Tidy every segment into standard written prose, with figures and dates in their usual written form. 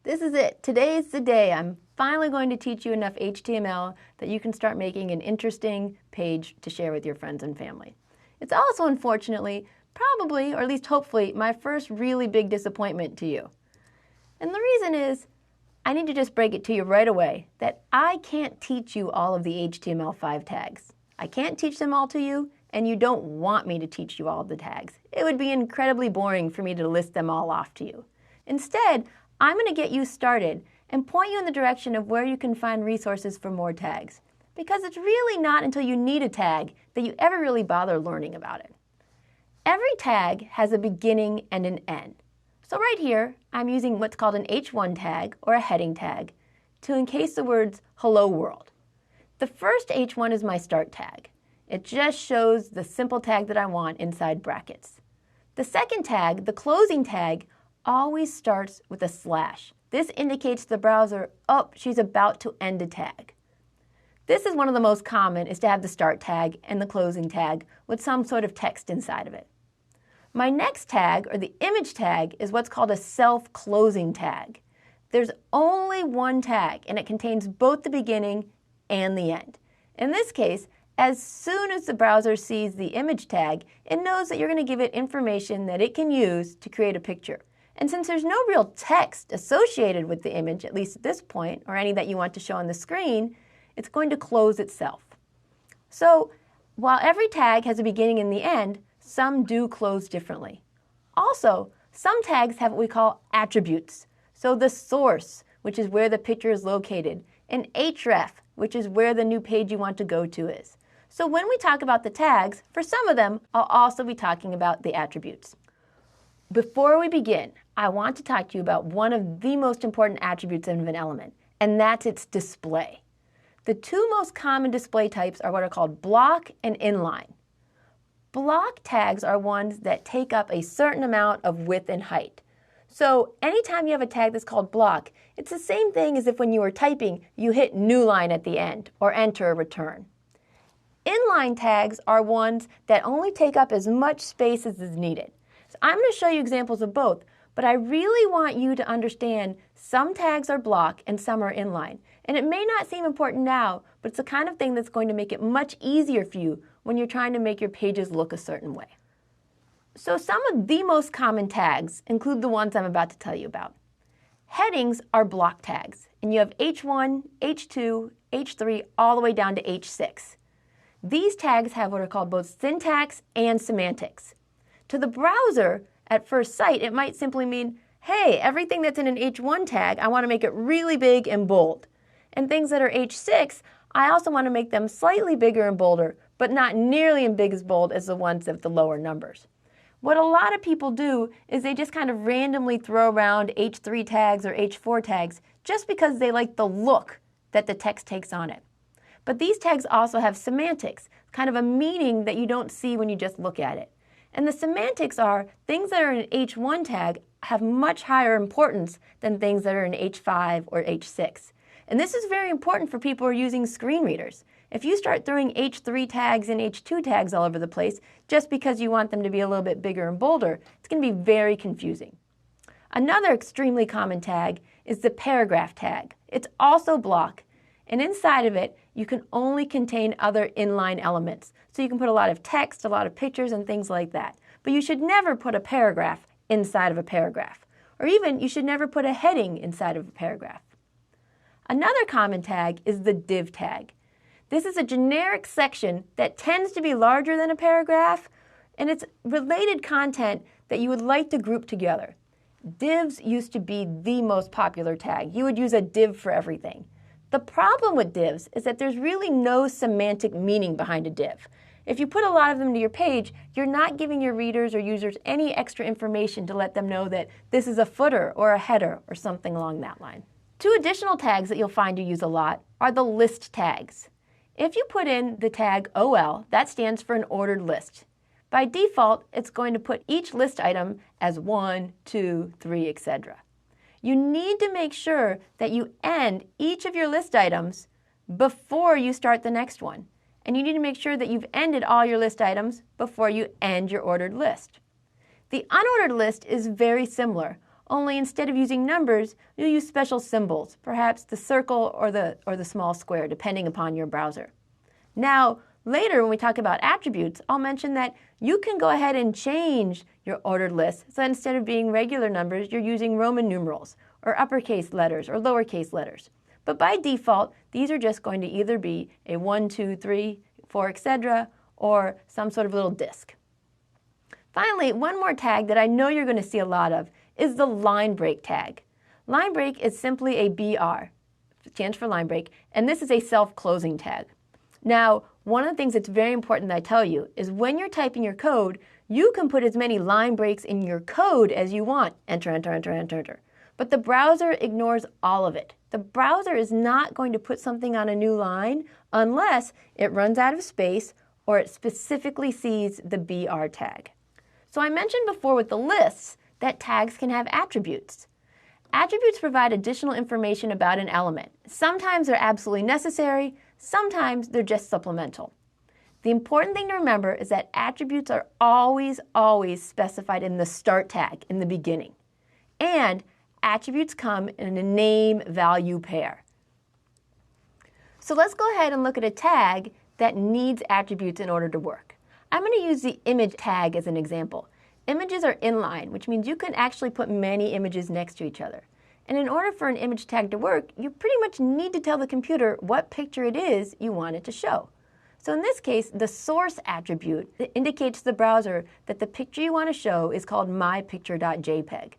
This is it. Today is the day. I'm finally going to teach you enough HTML that you can start making an interesting page to share with your friends and family. It's also, unfortunately, probably, or at least hopefully, my first really big disappointment to you. And the reason is, I need to just break it to you right away that I can't teach you all of the HTML5 tags. I can't teach them all to you, and you don't want me to teach you all of the tags. It would be incredibly boring for me to list them all off to you. Instead, I'm going to get you started and point you in the direction of where you can find resources for more tags. Because it's really not until you need a tag that you ever really bother learning about it. Every tag has a beginning and an end. So right here, I'm using what's called an H1 tag or a heading tag to encase the words hello world. The first H1 is my start tag. It just shows the simple tag that I want inside brackets. The second tag, the closing tag, always starts with a slash. This indicates to the browser, oh, she's about to end a tag. This is one of the most common, is to have the start tag and the closing tag with some sort of text inside of it. My next tag, or the image tag, is what's called a self-closing tag. There's only one tag, and it contains both the beginning and the end. In this case, as soon as the browser sees the image tag, it knows that you're going to give it information that it can use to create a picture. And since there's no real text associated with the image, at least at this point, or any that you want to show on the screen, it's going to close itself. So while every tag has a beginning and the end, some do close differently. Also, some tags have what we call attributes. So the source, which is where the picture is located, and href, which is where the new page you want to go to is. So when we talk about the tags, for some of them, I'll also be talking about the attributes. Before we begin, I want to talk to you about one of the most important attributes of an element, and that's its display. The two most common display types are what are called block and inline. Block tags are ones that take up a certain amount of width and height. So anytime you have a tag that's called block, it's the same thing as if when you were typing, you hit new line at the end, or enter or return. Inline tags are ones that only take up as much space as is needed. So I'm going to show you examples of both, but I really want you to understand some tags are block and some are inline. And it may not seem important now, but it's the kind of thing that's going to make it much easier for you when you're trying to make your pages look a certain way. So some of the most common tags include the ones I'm about to tell you about. Headings are block tags, and you have H1, H2, H3, all the way down to H6. These tags have what are called both syntax and semantics. To the browser, at first sight, it might simply mean, hey, everything that's in an H1 tag, I want to make it really big and bold. And things that are H6, I also want to make them slightly bigger and bolder, but not nearly as big as bold as the ones of the lower numbers. What a lot of people do is they just kind of randomly throw around H3 tags or H4 tags just because they like the look that the text takes on it. But these tags also have semantics, kind of a meaning that you don't see when you just look at it. And the semantics are things that are in an H1 tag have much higher importance than things that are in H5 or H6. And this is very important for people who are using screen readers. If you start throwing H3 tags and H2 tags all over the place just because you want them to be a little bit bigger and bolder, it's going to be very confusing. Another extremely common tag is the paragraph tag. It's also block, and inside of it, you can only contain other inline elements. So you can put a lot of text, a lot of pictures, and things like that. But you should never put a paragraph inside of a paragraph. Or even, you should never put a heading inside of a paragraph. Another common tag is the div tag. This is a generic section that tends to be larger than a paragraph, and it's related content that you would like to group together. Divs used to be the most popular tag. You would use a div for everything. The problem with divs is that there's really no semantic meaning behind a div. If you put a lot of them to your page, you're not giving your readers or users any extra information to let them know that this is a footer or a header or something along that line. Two additional tags that you'll find you use a lot are the list tags. If you put in the tag OL, that stands for an ordered list. By default, it's going to put each list item as 1, 2, 3, etc. You need to make sure that you end each of your list items before you start the next one. And you need to make sure that you've ended all your list items before you end your ordered list. The unordered list is very similar, only instead of using numbers, you'll use special symbols, perhaps the circle or the small square, depending upon your browser. Now, later when we talk about attributes, I'll mention that you can go ahead and change your ordered list, so instead of being regular numbers, you're using Roman numerals, or uppercase letters, or lowercase letters. But by default, these are just going to either be a 1, 2, 3, 4, etc., or some sort of little disk. Finally, one more tag that I know you're going to see a lot of is the line break tag. Line break is simply a BR, stands for line break, and this is a self-closing tag. Now, one of the things that's very important that I tell you is when you're typing your code, you can put as many line breaks in your code as you want. Enter, enter, enter, enter, enter. But the browser ignores all of it. The browser is not going to put something on a new line unless it runs out of space or it specifically sees the BR tag. So I mentioned before with the lists that tags can have attributes. Attributes provide additional information about an element. Sometimes they're absolutely necessary, sometimes they're just supplemental. The important thing to remember is that attributes are always specified in the start tag in the beginning. And attributes come in a name-value pair. So let's go ahead and look at a tag that needs attributes in order to work. I'm going to use the image tag as an example. Images are inline, which means you can actually put many images next to each other. And in order for an image tag to work, you pretty much need to tell the computer what picture it is you want it to show. So in this case, the source attribute indicates to the browser that the picture you want to show is called mypicture.jpg.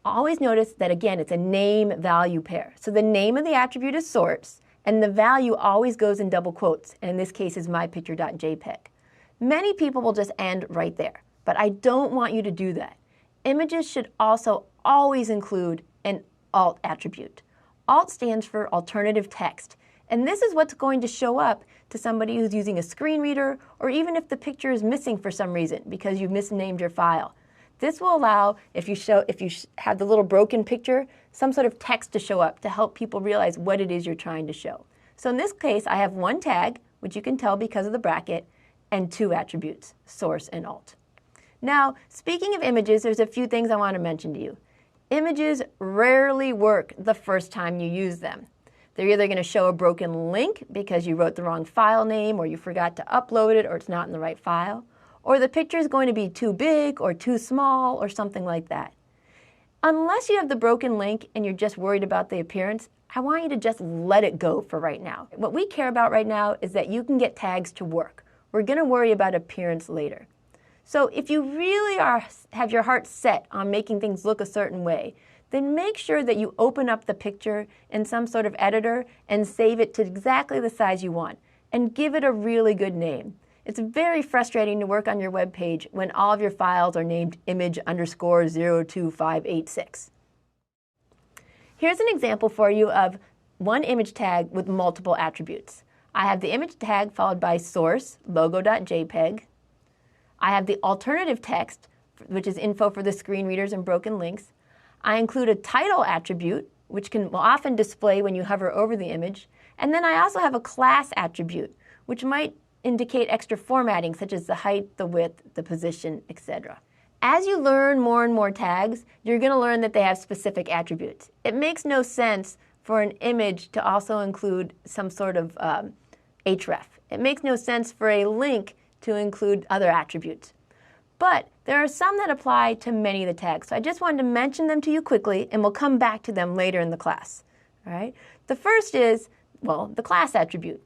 Always notice that, again, it's a name-value pair. So the name of the attribute is source, and the value always goes in double quotes, and in this case is mypicture.jpg. Many people will just end right there, but I don't want you to do that. Images should also always include an alt attribute. Alt stands for alternative text, and this is what's going to show up to somebody who's using a screen reader, or even if the picture is missing for some reason because you misnamed your file. This will allow, if you have the little broken picture, some sort of text to show up to help people realize what it is you're trying to show. So in this case, I have one tag, which you can tell because of the bracket, and two attributes, source and alt. Now, speaking of images, there's a few things I want to mention to you. Images rarely work the first time you use them. They're either going to show a broken link because you wrote the wrong file name or you forgot to upload it or it's not in the right file, or the picture is going to be too big or too small or something like that. Unless you have the broken link and you're just worried about the appearance, I want you to just let it go for right now. What we care about right now is that you can get tags to work. We're going to worry about appearance later. So if you really have your heart set on making things look a certain way, then make sure that you open up the picture in some sort of editor and save it to exactly the size you want, and give it a really good name. It's very frustrating to work on your web page when all of your files are named image_02586. Here's an example for you of one image tag with multiple attributes. I have the image tag followed by source, logo.jpg. I have the alternative text, which is info for the screen readers and broken links. I include a title attribute, which will often display when you hover over the image. And then I also have a class attribute, which might indicate extra formatting, such as the height, the width, the position, etc. As you learn more and more tags, you're going to learn that they have specific attributes. It makes no sense for an image to also include some sort of href. It makes no sense for a link to include other attributes. But there are some that apply to many of the tags. So I just wanted to mention them to you quickly, and we'll come back to them later in the class. All right? The first is, well, the class attribute.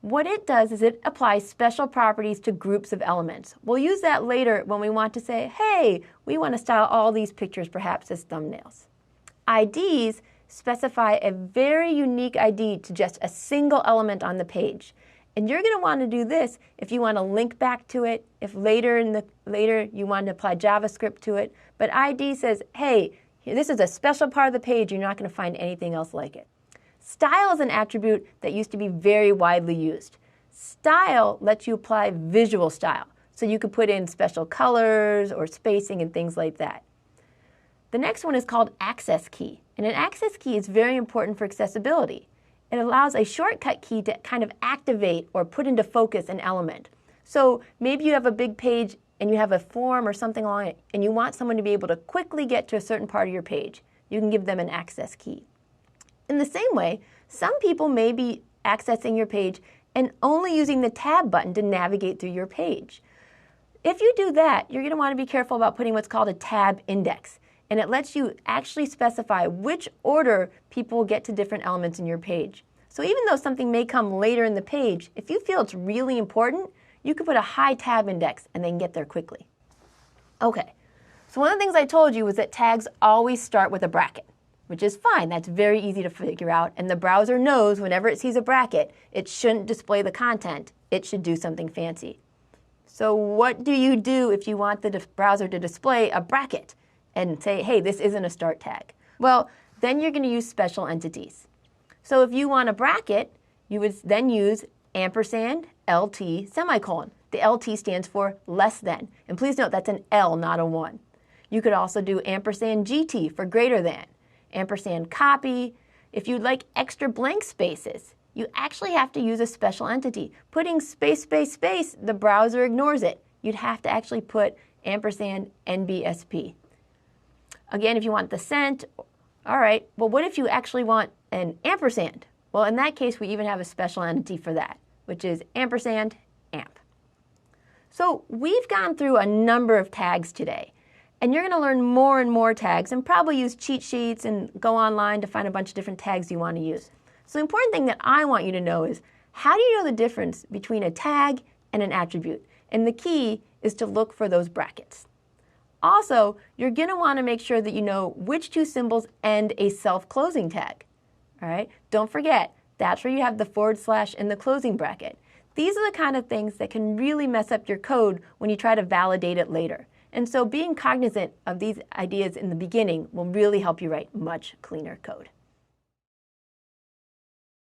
What it does is it applies special properties to groups of elements. We'll use that later when we want to say, hey, we want to style all these pictures perhaps as thumbnails. IDs specify a very unique ID to just a single element on the page. And you're going to want to do this if you want to link back to it, if later you want to apply JavaScript to it. But ID says, hey, this is a special part of the page. You're not going to find anything else like it. Style is an attribute that used to be very widely used. Style lets you apply visual style. So you could put in special colors or spacing and things like that. The next one is called access key. And an access key is very important for accessibility. It allows a shortcut key to kind of activate or put into focus an element. So maybe you have a big page and you have a form or something along it, and you want someone to be able to quickly get to a certain part of your page, you can give them an access key. In the same way, some people may be accessing your page and only using the tab button to navigate through your page. If you do that, you're going to want to be careful about putting what's called a tab index, and it lets you actually specify which order people get to different elements in your page. So even though something may come later in the page, if you feel it's really important, you can put a high tab index and they can get there quickly. Okay, so one of the things I told you was that tags always start with a bracket, which is fine. That's very easy to figure out, and the browser knows whenever it sees a bracket, it shouldn't display the content. It should do something fancy. So what do you do if you want the browser to display a bracket and say, hey, this isn't a start tag? Well, then you're going to use special entities. So if you want a bracket, you would then use ampersand LT semicolon. The LT stands for less than. And please note that's an L, not a 1. You could also do ampersand GT for greater than. Ampersand copy. If you'd like extra blank spaces, you actually have to use a special entity. Putting space, space, space, the browser ignores it. You'd have to actually put ampersand NBSP. Again, if you want the cent, all right, well, what if you actually want an ampersand? Well, in that case, we even have a special entity for that, which is ampersand amp. So we've gone through a number of tags today, and you're going to learn more and more tags and probably use cheat sheets and go online to find a bunch of different tags you want to use. So the important thing that I want you to know is, how do you know the difference between a tag and an attribute? And the key is to look for those brackets. Also, you're going to want to make sure that you know which two symbols end a self-closing tag. All right? Don't forget, that's where you have the / in the closing bracket. These are the kind of things that can really mess up your code when you try to validate it later. And so being cognizant of these ideas in the beginning will really help you write much cleaner code.